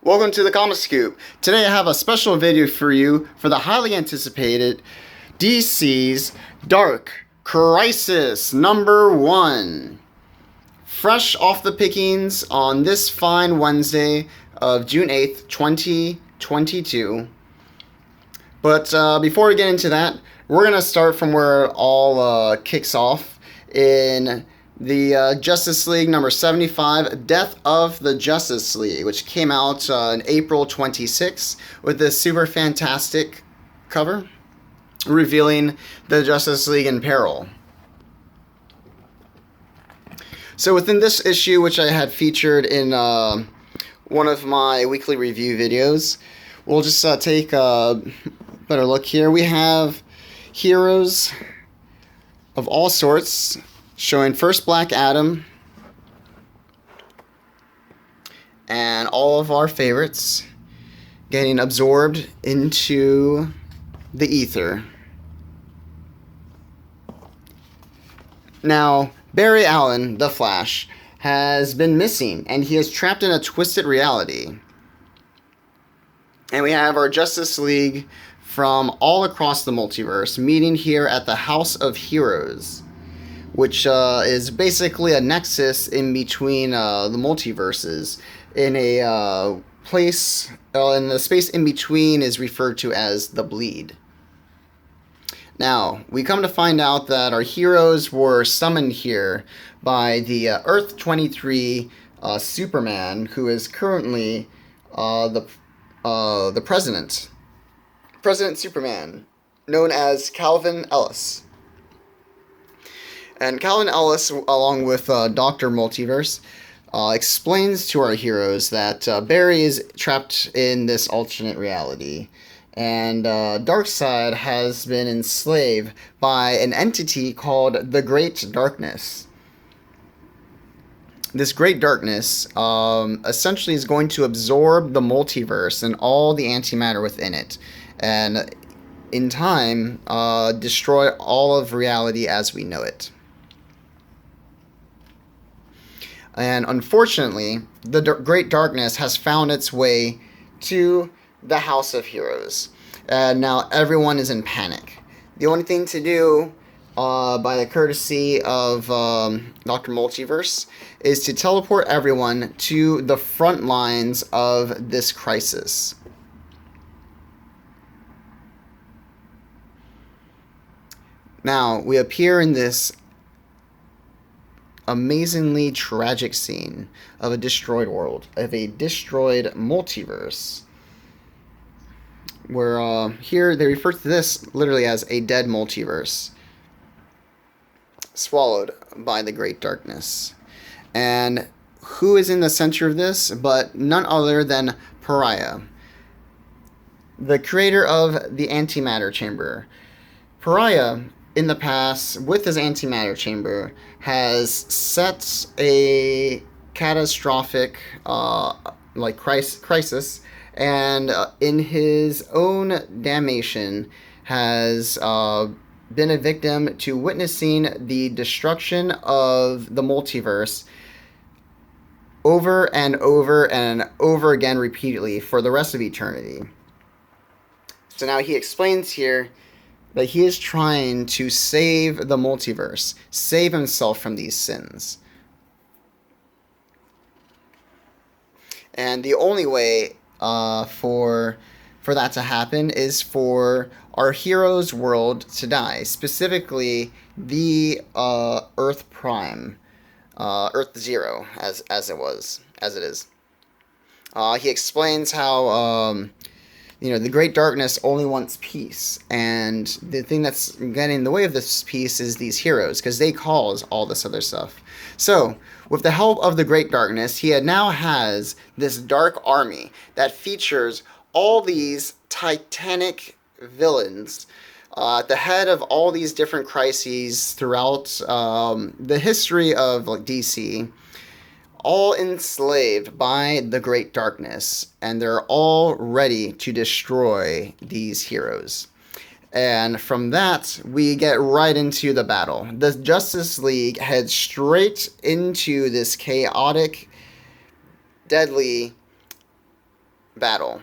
Welcome to the Comic Scoop. Today I have a special video for you for the highly anticipated DC's Dark Crisis #1. Fresh off the pickings on this fine Wednesday of June 8th, 2022. But before we get into that, we're going to start from where it all kicks off in the Justice League number 75, Death of the Justice League, which came out in April 26 with this super fantastic cover revealing the Justice League in peril. So within this issue, which I had featured in one of my weekly review videos, we'll just take a better look here. We have heroes of all sorts, showing first Black Adam and all of our favorites getting absorbed into the ether. Now, Barry Allen, the Flash, has been missing, and he is trapped in a twisted reality. And we have our Justice League from all across the multiverse meeting here at the House of Heroes, which is basically a nexus in between the multiverses. In a place, in the space in between is referred to as the Bleed. Now, we come to find out that our heroes were summoned here by the Earth 23 Superman, who is currently the President Superman, known as Calvin Ellis. And Calvin Ellis, along with Dr. Multiverse, explains to our heroes that Barry is trapped in this alternate reality, and Darkseid has been enslaved by an entity called the Great Darkness. This Great Darkness essentially is going to absorb the multiverse and all the antimatter within it, and in time destroy all of reality as we know it. And unfortunately, the Great Darkness has found its way to the House of Heroes. And now everyone is in panic. The only thing to do, by the courtesy of Dr. Multiverse, is to teleport everyone to the front lines of this crisis. Now, we appear in this amazingly tragic scene of a destroyed world, of a destroyed multiverse, where here they refer to this literally as a dead multiverse, swallowed by the Great Darkness. And who is in the center of this but none other than Pariah, the creator of the antimatter chamber. Pariah, in the past, with his antimatter chamber, has set a catastrophic crisis, and in his own damnation has been a victim to witnessing the destruction of the multiverse over and over and over again repeatedly for the rest of eternity. So now he explains here that he is trying to save the multiverse, save himself from these sins. And the only way for that to happen is for our hero's world to die, specifically the Earth Prime, Earth Zero, as it is. He explains how the Great Darkness only wants peace, and the thing that's getting in the way of this peace is these heroes, because they cause all this other stuff. So, with the help of the Great Darkness, he now has this dark army that features all these titanic villains at the head of all these different crises throughout the history of DC, all enslaved by the Great Darkness, and they're all ready to destroy these heroes. And from that, we get right into the battle. The Justice League heads straight into this chaotic, deadly battle.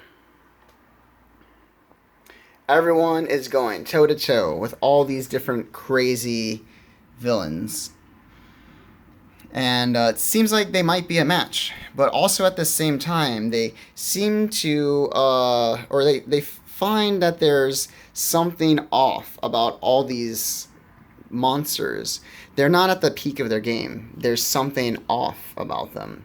Everyone is going toe to toe with all these different crazy villains. And it seems like they might be a match. But also at the same time, they seem to, or they find that there's something off about all these monsters. They're not at the peak of their game. There's something off about them.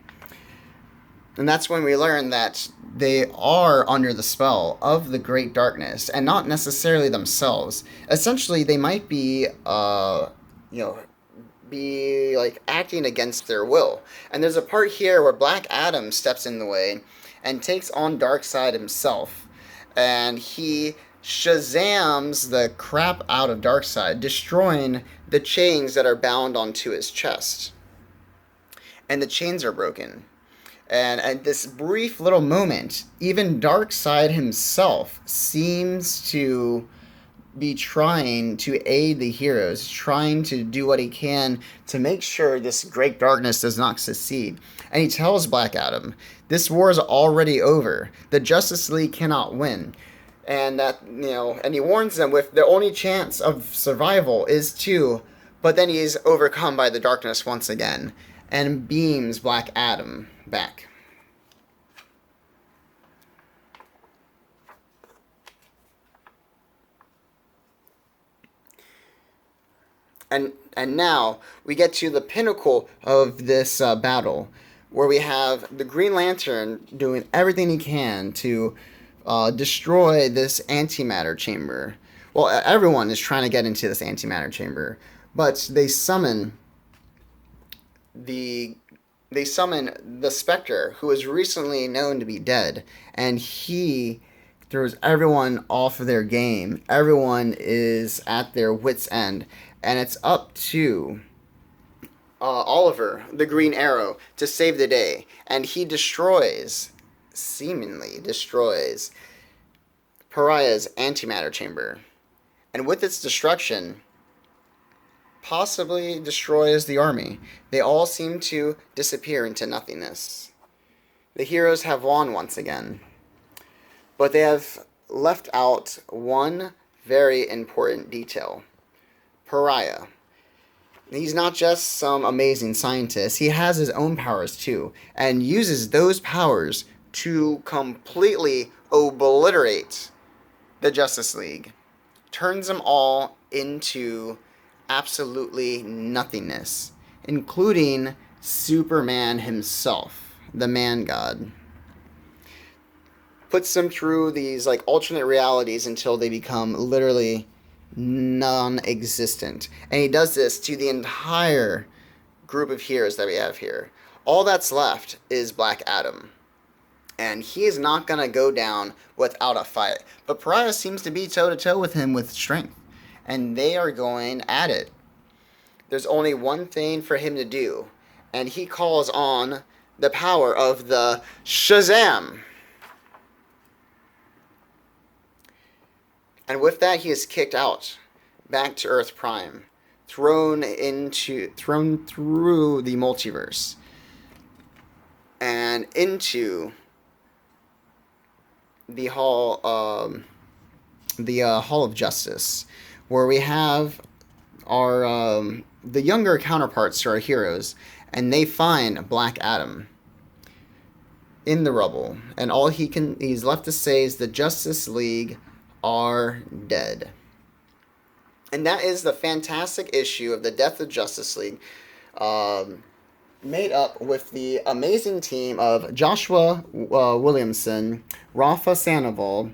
And that's when we learn that they are under the spell of the great darkness and not necessarily themselves. Essentially, they might be, be like acting against their will. And there's a part here where Black Adam steps in the way and takes on Darkseid himself. And he Shazams the crap out of Darkseid, destroying the chains that are bound onto his chest. And the chains are broken. And at this brief little moment, even Darkseid himself seems to be trying to aid the heroes, trying to do what he can to make sure this great darkness does not succeed. And he tells Black Adam, this war is already over. The Justice League cannot win. And that, and he warns them with the only chance of survival is two, but then he's overcome by the darkness once again and beams Black Adam back. And now we get to the pinnacle of this battle, where we have the Green Lantern doing everything he can to destroy this antimatter chamber. Well, everyone is trying to get into this antimatter chamber, but they summon the Spectre, who is recently known to be dead, and he throws everyone off of their game. Everyone is at their wits' end, and it's up to Oliver, the Green Arrow, to save the day. And he seemingly destroys Pariah's antimatter chamber. And with its destruction, possibly destroys the army. They all seem to disappear into nothingness. The heroes have won once again. But they have left out one very important detail. Pariah. He's not just some amazing scientist. He has his own powers too, and uses those powers to completely obliterate the Justice League. Turns them all into absolutely nothingness, including Superman himself, the Man God. Puts them through these alternate realities until they become literally non-existent. And he does this to the entire group of heroes that we have here. All that's left is Black Adam. And he is not going to go down without a fight. But Pariah seems to be toe-to-toe with him with strength. And they are going at it. There's only one thing for him to do. And he calls on the power of the Shazam. And with that, he is kicked out, back to Earth Prime, thrown through the multiverse, and into the Hall of Justice, where we have our the younger counterparts to our heroes, and they find Black Adam in the rubble, and all he's left to say is the Justice League are dead. And that is the fantastic issue of the Death of Justice League, made up with the amazing team of Joshua Williamson, Rafa Sandoval,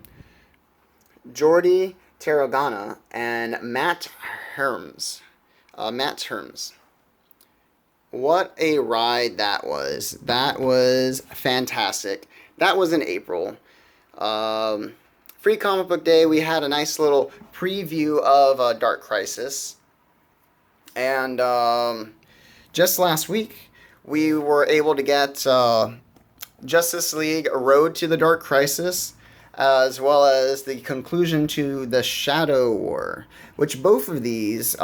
Jordi Tarragona, and Matt Herms. What a ride that was. That was fantastic. That was in April. Free Comic Book Day, we had a nice little preview of Dark Crisis. And just last week, we were able to get Justice League Road to the Dark Crisis, as well as the conclusion to the Shadow War, which both of these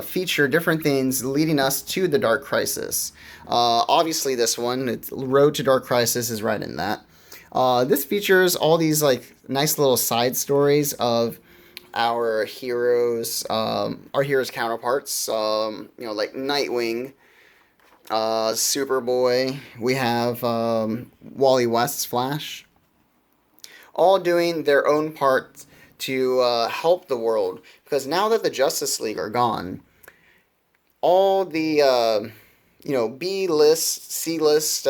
feature different things leading us to the Dark Crisis. Obviously, this one, Road to Dark Crisis, is right in that. This features all these like nice little side stories of our heroes counterparts. Like Nightwing, Superboy. We have Wally West's Flash, all doing their own part to help the world. Because now that the Justice League are gone, all the B list, C list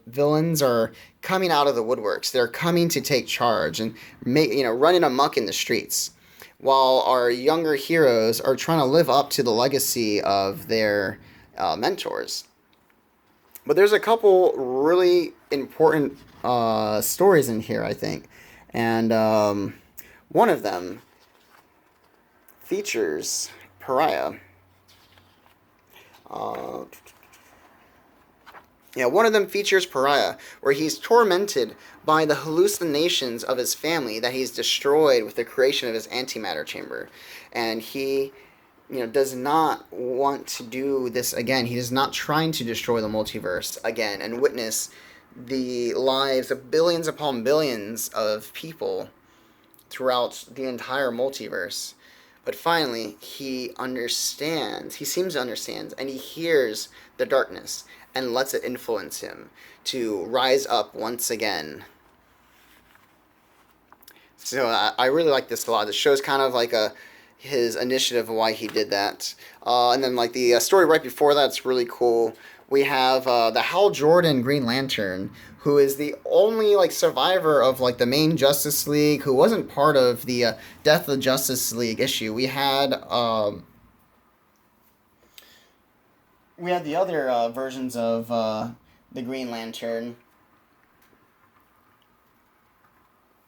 villains are coming out of the woodworks. They're coming to take charge and running amok in the streets, while our younger heroes are trying to live up to the legacy of their mentors. But there's a couple really important stories in here, I think, and one of them features Pariah. Uh, one of them features Pariah, where he's tormented by the hallucinations of his family that he's destroyed with the creation of his antimatter chamber. And he, does not want to do this again. He is not trying to destroy the multiverse again and witness the lives of billions upon billions of people throughout the entire multiverse. But finally, he understands, he seems to understand, and he hears the darkness and lets it influence him to rise up once again. So I really like this a lot. This shows kind of like his initiative of why he did that. And then like the story right before that's really cool. We have the Hal Jordan Green Lantern, who is the only like survivor of like the main Justice League, who wasn't part of the Death of the Justice League issue. We had the other versions of the Green Lantern,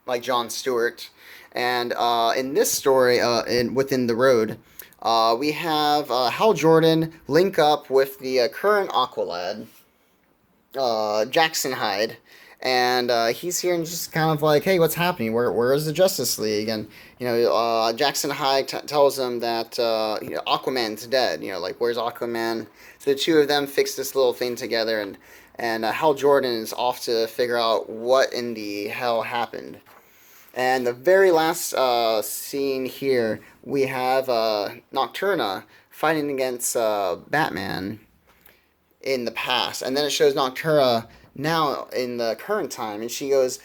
like John Stewart, and in this story, within the Road, we have Hal Jordan link up with the current Aqualad, Jackson Hyde, and he's here and just kind of like, hey, what's happening? Where is the Justice League? And Jackson Hyde tells him that Aquaman's dead. Like, where's Aquaman? So the two of them fix this little thing together, and Hal Jordan is off to figure out what in the hell happened. And the very last scene here, we have Nocturna fighting against Batman in the past, and then it shows Nocturna now in the current time, and she goes,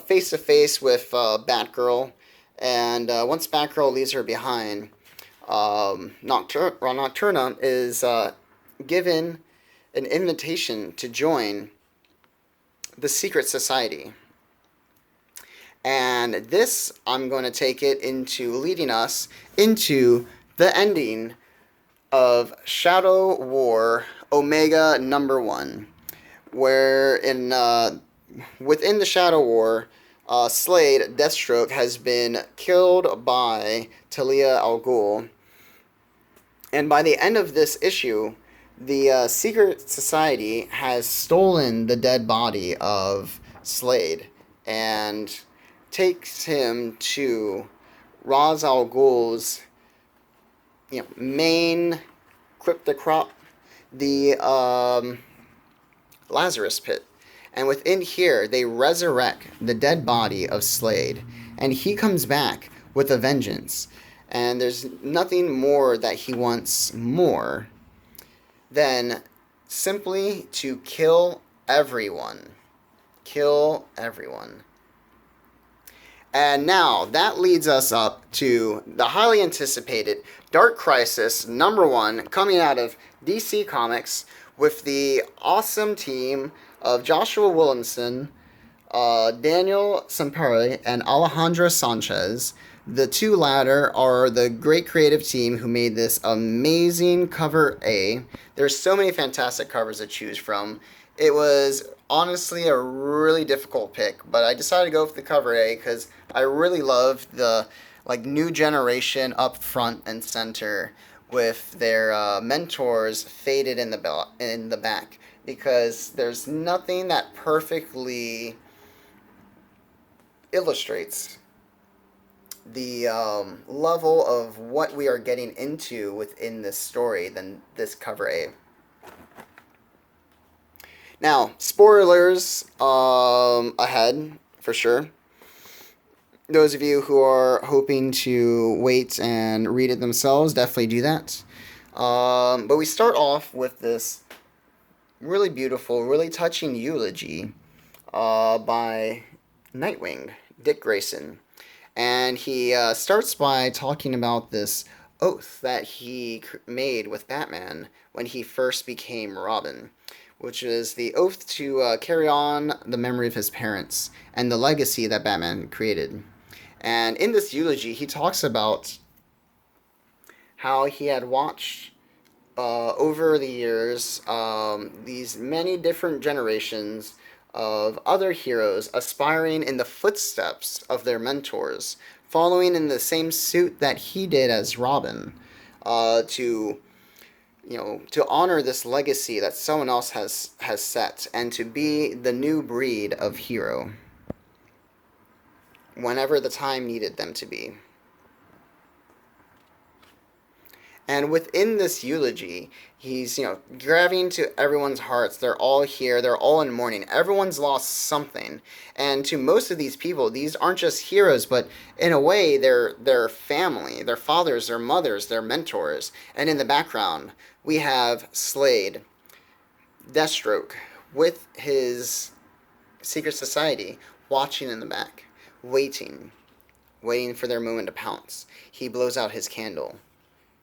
face to face with Batgirl, and once Batgirl leaves her behind, Nocturna is given an invitation to join the secret society. And this, I'm going to take it into leading us into the ending of Shadow War Omega #1, where within the Shadow War, Slade, Deathstroke, has been killed by Talia al Ghul. And by the end of this issue, the Secret Society has stolen the dead body of Slade and takes him to Ra's al Ghul's main cryptocrop, the Lazarus Pit. And within here, they resurrect the dead body of Slade, and he comes back with a vengeance. And there's nothing more that he wants more than simply to kill everyone. Kill everyone. And now that leads us up to the highly anticipated Dark Crisis #1 coming out of DC Comics with the awesome team of Joshua Williamson, Daniel Sampere, and Alejandro Sanchez. The two latter are the great creative team who made this amazing cover A. There's so many fantastic covers to choose from. It was honestly a really difficult pick, but I decided to go with the cover A because I really loved the new generation up front and center with their mentors faded in the back, because there's nothing that perfectly illustrates the level of what we are getting into within this story than this cover A. Now, spoilers ahead. for sure. Those of you who are hoping to wait and read it themselves, definitely do that. But we start off with this really beautiful, really touching eulogy by Nightwing, Dick Grayson. And he starts by talking about this oath that he made with Batman when he first became Robin, which is the oath to carry on the memory of his parents and the legacy that Batman created. And in this eulogy, he talks about how he had watched over the years these many different generations of other heroes aspiring in the footsteps of their mentors, following in the same suit that he did as Robin, to to honor this legacy that someone else has set, and to be the new breed of hero whenever the time needed them to be. And within this eulogy, he's, grabbing to everyone's hearts. They're all here. They're all in mourning. Everyone's lost something. And to most of these people, these aren't just heroes, but in a way, they're family, their fathers, their mothers, their mentors. And in the background, we have Slade, Deathstroke, with his secret society, watching in the back, waiting for their moment to pounce. He blows out his candle.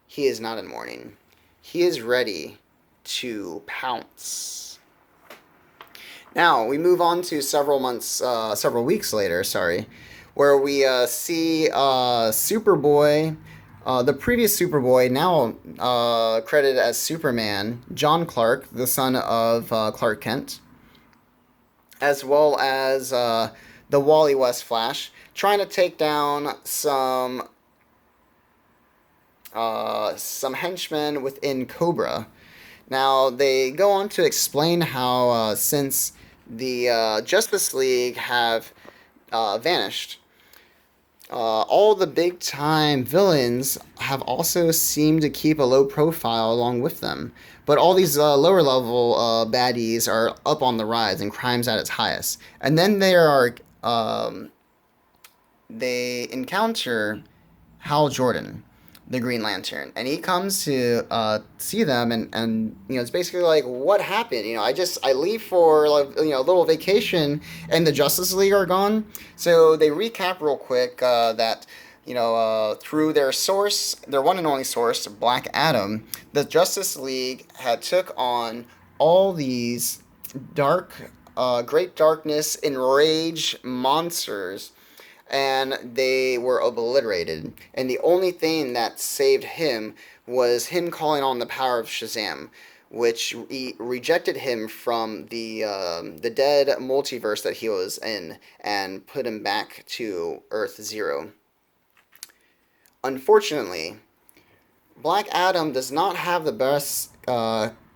He is not in mourning. He is ready to pounce. Now, we move on to several weeks later, where we see Superboy, the previous Superboy, now credited as Superman, Jon Clark, the son of Clark Kent, as well as the Wally West Flash, trying to take down some henchmen within Cobra. Now, they go on to explain how since the Justice League have vanished, all the big-time villains have also seemed to keep a low profile along with them. But all these lower-level baddies are up on the rise and crime's at its highest. And then they encounter Hal Jordan, the Green Lantern, and he comes to see them, and it's basically like, what happened? I leave for a little vacation, and the Justice League are gone. So they recap real quick that through their source, their one and only source, Black Adam, the Justice League had took on all these great darkness, enraged monsters, and they were obliterated. And the only thing that saved him was him calling on the power of Shazam, which rejected him from the dead multiverse that he was in and put him back to Earth Zero. Unfortunately, Black Adam does not have the best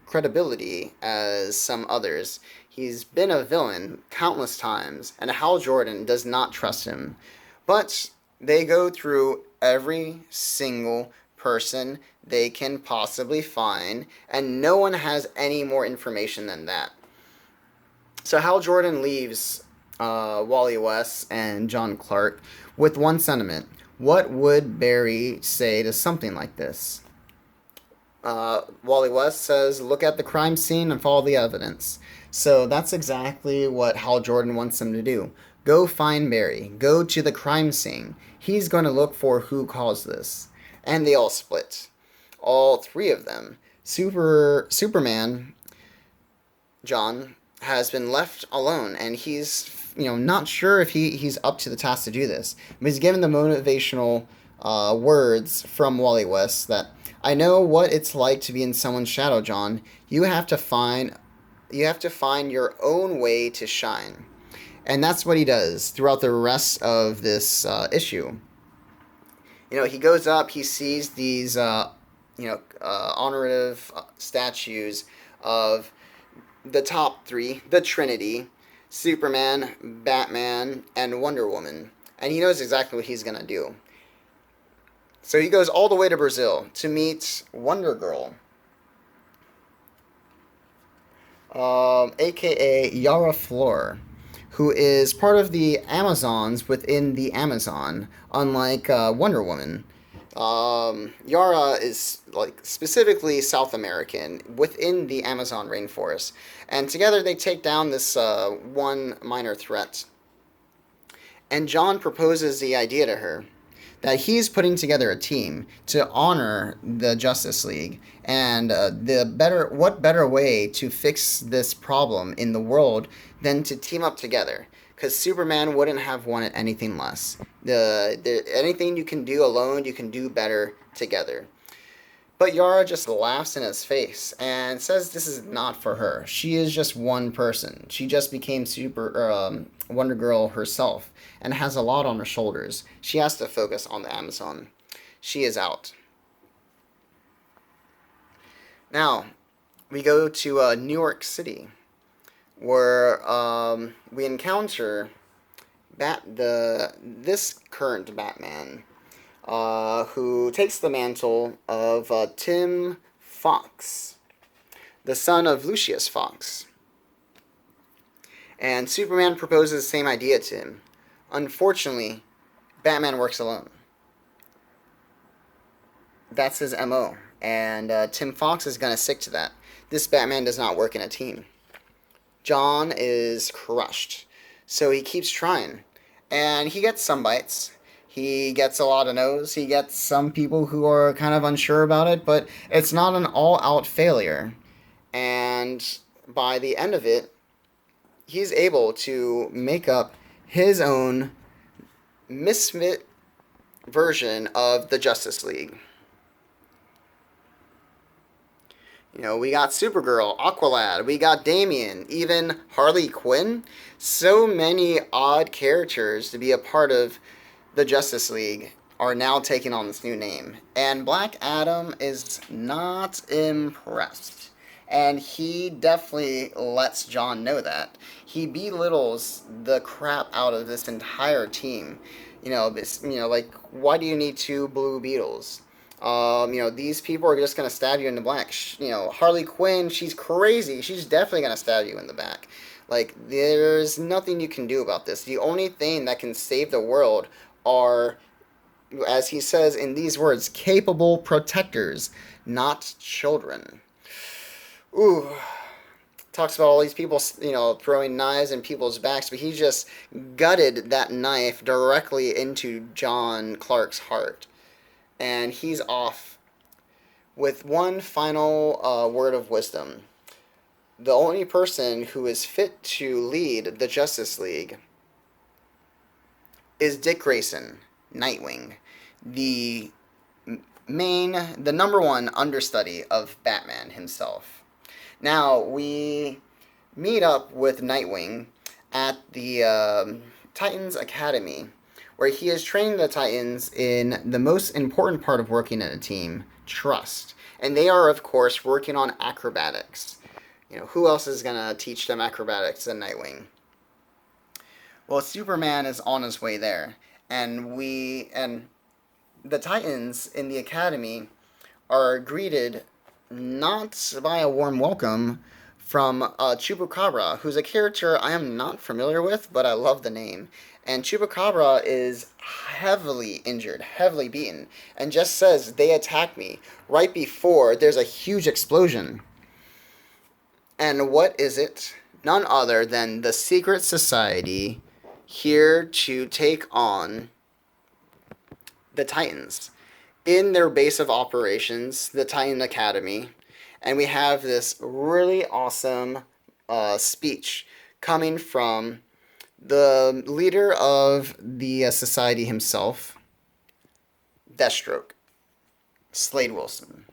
credibility as some others. He's been a villain countless times, and Hal Jordan does not trust him. But they go through every single person they can possibly find, and no one has any more information than that. So Hal Jordan leaves Wally West and Jon Clark with one sentiment. What would Barry say to something like this? Wally West says, look at the crime scene and follow the evidence. So that's exactly what Hal Jordan wants them to do. Go find Barry. Go to the crime scene. He's going to look for who caused this. And they all split. All three of them. Superman, John, has been left alone, and he's not sure if he's up to the task to do this. But he's given the motivational words from Wally West that, I know what it's like to be in someone's shadow, John. You have to find your own way to shine. And that's what he does throughout the rest of this issue. He goes up, he sees these, honorative statues of the top three, the Trinity, Superman, Batman, and Wonder Woman. And he knows exactly what he's going to do. So he goes all the way to Brazil to meet Wonder Girl, a.k.a. Yara Flor, who is part of the Amazons within the Amazon, unlike Wonder Woman. Yara is like specifically South American within the Amazon rainforest, and together they take down this one minor threat. And Jon proposes the idea to her that he's putting together a team to honor the Justice League, and what better way to fix this problem in the world than to team up together? Because Superman wouldn't have wanted anything less. Anything you can do alone, you can do better together. But Yara just laughs in his face and says this is not for her. She is just one person. She just became Wonder Girl herself and has a lot on her shoulders. She has to focus on the Amazon. She is out. Now, we go to New York City, where we encounter this current Batman, who takes the mantle of Tim Fox, the son of Lucius Fox. And Superman proposes the same idea to him. Unfortunately, Batman works alone. That's his MO. And Tim Fox is going to stick to that. This Batman does not work in a team. Jon is crushed. So he keeps trying. And he gets some bites. He gets a lot of no's. He gets some people who are kind of unsure about it, but it's not an all-out failure. And by the end of it, he's able to make up his own misfit version of the Justice League. You know, we got Supergirl, Aqualad, we got Damian, even Harley Quinn. So many odd characters to be a part of the Justice League are now taking on this new name. And Black Adam is not impressed. And he definitely lets Jon know that. He belittles the crap out of this entire team. Like, why do you need two Blue Beetles? These people are just going to stab you in the back. Harley Quinn, she's crazy. She's definitely going to stab you in the back. Like, there's nothing you can do about this. The only thing that can save the world are, as he says in these words, capable protectors, not children. Ooh. Talks about all these people, throwing knives in people's backs, but he just gutted that knife directly into Jon Clark's heart. And he's off with one final word of wisdom. The only person who is fit to lead the Justice League is Dick Grayson, Nightwing, the number one understudy of Batman himself. Now, we meet up with Nightwing at the Titans Academy, where he is training the Titans in the most important part of working in a team, trust. And they are, of course, working on acrobatics. Who else is going to teach them acrobatics than Nightwing? Well, Superman is on his way there. And the Titans in the Academy are greeted not by a warm welcome from Chupacabra, who's a character I am not familiar with, but I love the name. And Chupacabra is heavily injured, heavily beaten, and just says, they attacked me, right before there's a huge explosion. And what is it? None other than the secret society here to take on the Titans in their base of operations, the Titan Academy. And we have this really awesome speech coming from the leader of the society himself, Deathstroke, Slade Wilson.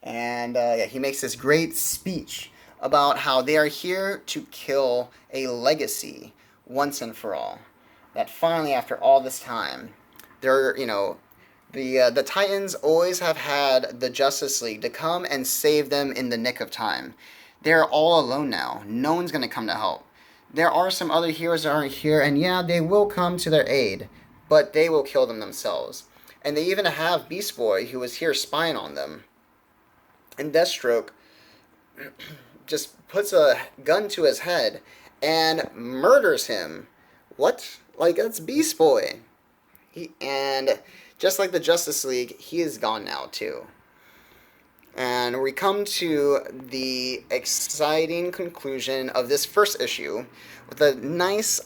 And he makes this great speech about how they are here to kill a legacy once and for all. That finally, after all this time, the Titans always have had the Justice League to come and save them in the nick of time. They're all alone now. No one's going to come to help. There are some other heroes that aren't here, and yeah, they will come to their aid, but they will kill them themselves. And they even have Beast Boy, who was here spying on them. And Deathstroke just puts a gun to his head and murders him. What? Like, that's Beast Boy. And just like the Justice League, he is gone now too. And we come to the exciting conclusion of this first issue with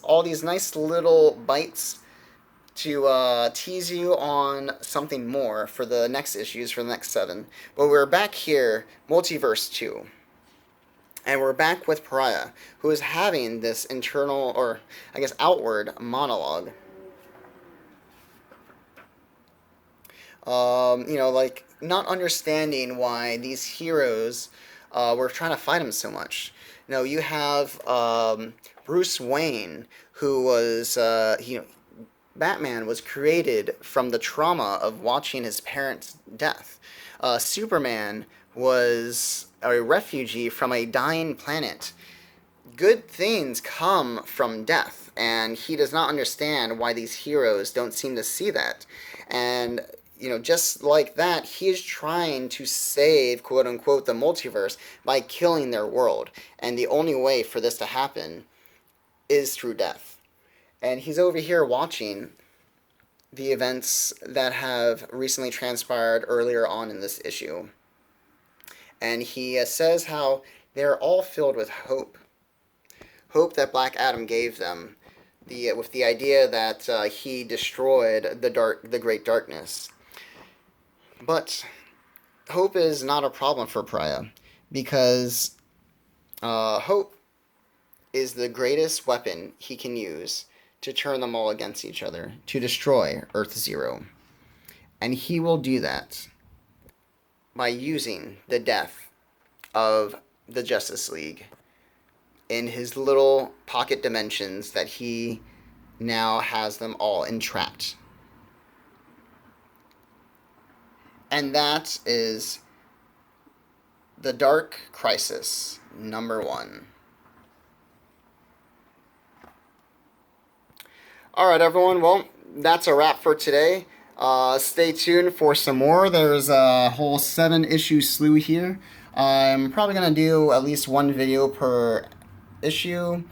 all these nice little bites to tease you on something more for the next issues, for the next 7. But we're back here, Multiverse 2. And we're back with Pariah, who is having this internal, or I guess outward, monologue. Like not understanding why these heroes were trying to fight him so much. You have Bruce Wayne, who was, Batman was created from the trauma of watching his parents' death. Superman was a refugee from a dying planet. Good things come from death, and he does not understand why these heroes don't seem to see that. And, just like that, he is trying to save, quote-unquote, the multiverse by killing their world. And the only way for this to happen is through death. And he's over here watching the events that have recently transpired earlier on in this issue. And he says how they're all filled with hope. Hope that Black Adam gave them, with the idea that he destroyed the Great Darkness. But hope is not a problem for Pariah, because hope is the greatest weapon he can use to turn them all against each other, to destroy Earth Zero. And he will do that by using the death of the Justice League in his little pocket dimensions that he now has them all entrapped. And that is the Dark Crisis, #1. Alright, everyone. Well, that's a wrap for today. Stay tuned for some more. There's a whole 7-issue slew here. I'm probably going to do at least one video per issue.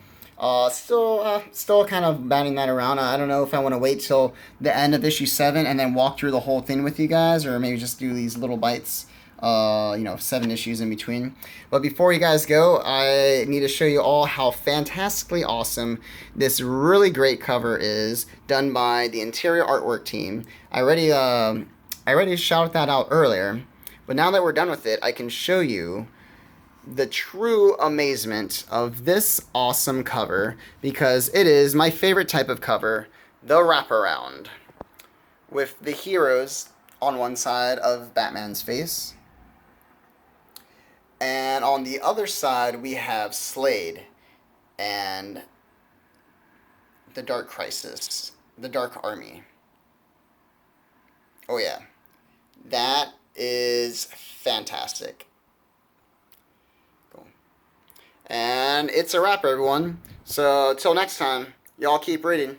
Still kind of batting that around. I don't know if I want to wait till the end of issue 7 and then walk through the whole thing with you guys, or maybe just do these little bites, 7 issues in between. But before you guys go, I need to show you all how fantastically awesome this really great cover is, done by the interior artwork team. I already shouted that out earlier, but now that we're done with it, I can show you the true amazement of this awesome cover, because it is my favorite type of cover, the wraparound, with the heroes on one side of Batman's face, and on the other side we have Slade and the Dark Crisis, the Dark Army. Oh yeah, that is fantastic. And it's a wrap, everyone. So, till next time, y'all keep reading.